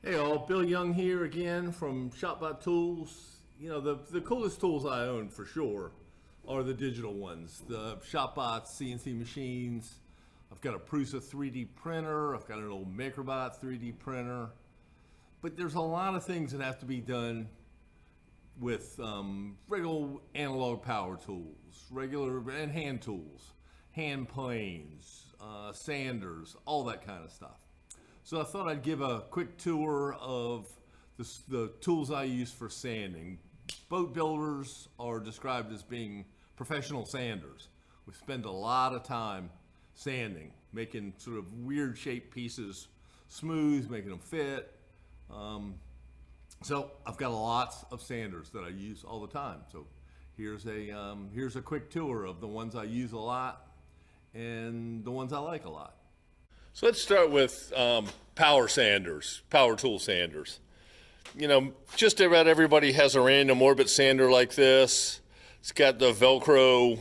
Hey all, Bill Young here again from ShopBot Tools. You know, the coolest tools I own for sure are the digital ones. The ShopBot CNC machines. I've got a Prusa 3D printer. I've got an old MakerBot 3D printer. But there's a lot of things that have to be done with regular analog power tools, regular and hand tools, hand planes, sanders, all that kind of stuff. So I thought I'd give a quick tour of the tools I use for sanding. Boat builders are described as being professional sanders. We spend a lot of time sanding, making sort of weird shaped pieces smooth, making them fit. So I've got lots of sanders that I use all the time. So here's a quick tour of the ones I use a lot and the ones I like a lot. So let's start with power sanders, power tool sanders. You know, just about everybody has a random orbit sander like this. It's got the Velcro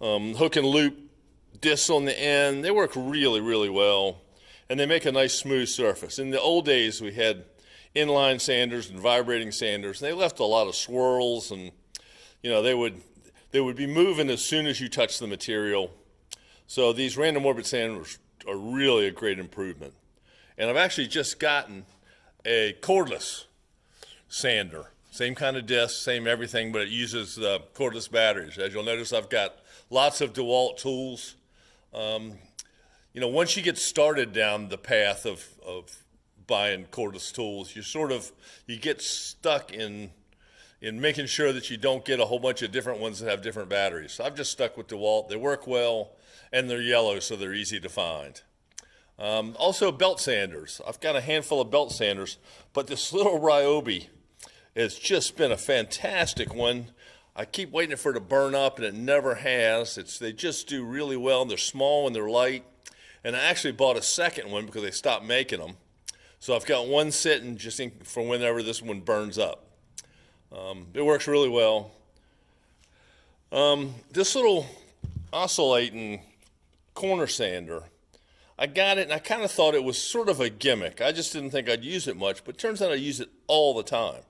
hook and loop discs on the end. They work really, really well, and they make a nice smooth surface. In the old days, we had inline sanders and vibrating sanders, and they left a lot of swirls, and you know, they would be moving as soon as you touch the material. So these random orbit sanders are really a great improvement. And I've actually just gotten a cordless sander. Same kind of disc, same everything, but it uses cordless batteries. As you'll notice, I've got lots of DeWalt tools. You know, once you get started down the path of buying cordless tools, you get stuck in making sure that you don't get a whole bunch of different ones that have different batteries. So I've just stuck with DeWalt. They work well, and they're yellow, so they're easy to find. Also belt sanders. I've got a handful of belt sanders, but this little Ryobi has just been a fantastic one. I keep waiting for it to burn up, and it never has. They just do really well, and they're small and they're light. And I actually bought a second one because they stopped making them. So I've got one sitting just for whenever this one burns up. It works really well. This little oscillating corner sander, I got it and I kind of thought it was sort of a gimmick. I just didn't think I'd use it much, but it turns out I use it all the time.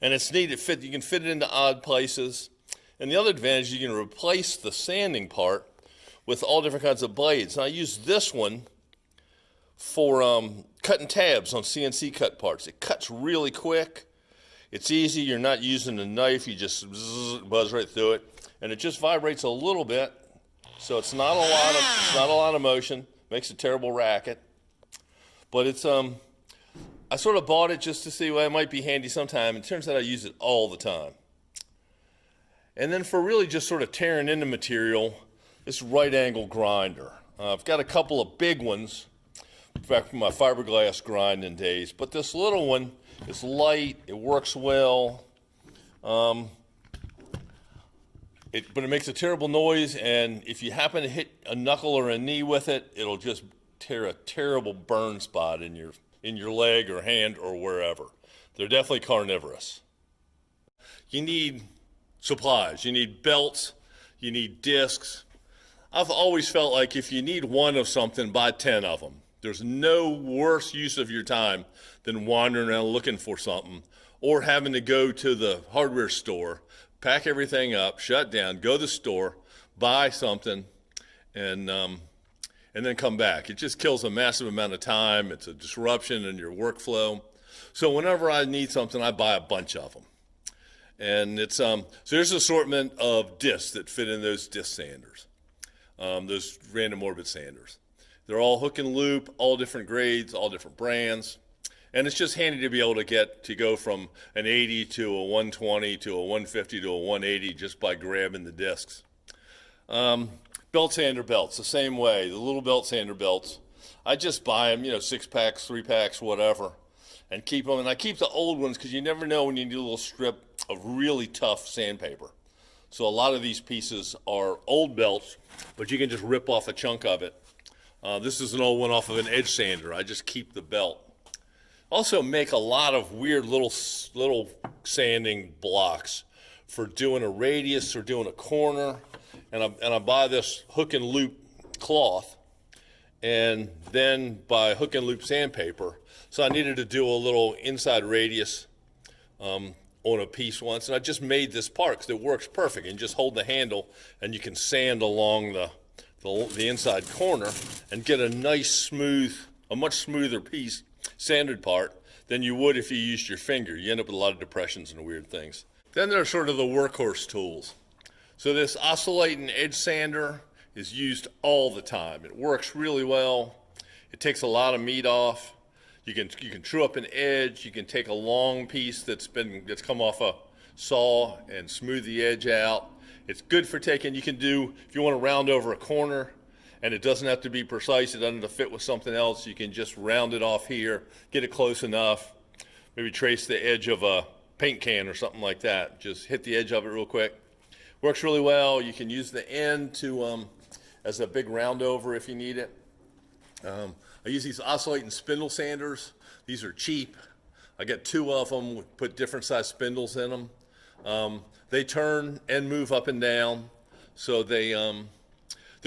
And it's neat. You can fit it into odd places. And the other advantage is you can replace the sanding part with all different kinds of blades. And I use this one for cutting tabs on CNC cut parts. It cuts really quick. It's easy. You're not using a knife. You just buzz right through it. And it just vibrates a little bit. So it's not a lot of motion. Makes a terrible racket. But it's I sort of bought it just to see, well, it might be handy sometime. It turns out I use it all the time. And then for really just sort of tearing into material, this right angle grinder. I've got a couple of big ones back from my fiberglass grinding days, but this little one is light. It works well. But it makes a terrible noise, and if you happen to hit a knuckle or a knee with it, it'll just tear a terrible burn spot in your leg or hand or wherever. They're definitely carnivorous. You need supplies. You need belts. You need discs. I've always felt like if you need one of something, buy 10 of them. There's no worse use of your time than wandering around looking for something or having to go to the hardware store, pack everything up, shut down, go to the store, buy something, and then come back. It just kills a massive amount of time. It's a disruption in your workflow. So whenever I need something, I buy a bunch of them. And it's so there's an assortment of discs that fit in those disc sanders, those random orbit sanders. They're all hook and loop, all different grades, all different brands. And it's just handy to be able to go from an 80 to a 120 to a 150 to a 180 just by grabbing the discs. Belt sander belts, the same way. The little belt sander belts, I just buy them, 6-packs, 3-packs, whatever, and keep them. And I keep the old ones because you never know when you need a little strip of really tough sandpaper. So a lot of these pieces are old belts, but you can just rip off a chunk of it. This is an old one off of an edge sander. I just keep the belt. Also make a lot of weird little sanding blocks for doing a radius or doing a corner. And I buy this hook and loop cloth, and then by hook and loop sandpaper. So I needed to do a little inside radius on a piece once, and I just made this part because it works perfect. And just hold the handle and you can sand along the inside corner and get a nice smooth, a much smoother piece, sanded part, than you would if you used your finger. You end up with a lot of depressions and weird things. Then there are sort of the workhorse tools. So this oscillating edge sander is used all the time. It works really well. It takes a lot of meat off. You can true up an edge. You can take a long piece that's come off a saw and smooth the edge out. It's good for taking, you can do, if you want to round over a corner and it doesn't have to be precise, it doesn't have to fit with something else, you can just round it off here, get it close enough, maybe trace the edge of a paint can or something like that. Just hit the edge of it real quick. Works really well. You can use the end to as a big round over if you need it. I use these oscillating spindle sanders. These are cheap. I get 2 of them, put different size spindles in them. They turn and move up and down, so they're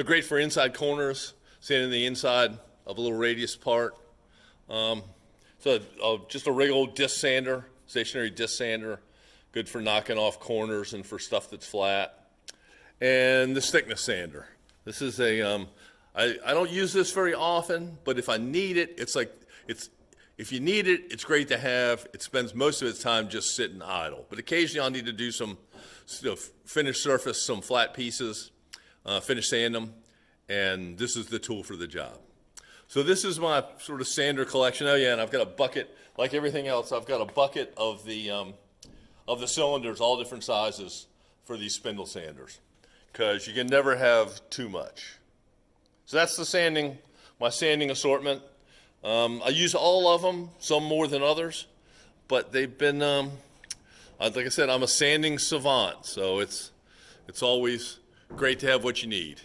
great for inside corners, sanding the inside of a little radius part. Just a regular old disc sander, stationary disc sander, good for knocking off corners and for stuff that's flat. And this thickness sander. This is a, I don't use this very often, but if I need it, if you need it, it's great to have. It spends most of its time just sitting idle. But occasionally I'll need to do some finish surface, some flat pieces, finish sand them, and this is the tool for the job. So this is my sort of sander collection. Oh yeah, and I've got a bucket, like everything else, I've got a bucket of the cylinders, all different sizes for these spindle sanders, because you can never have too much. So that's my sanding assortment. I use all of them, some more than others, but they've been, like I said, I'm a sanding savant, so it's always great to have what you need.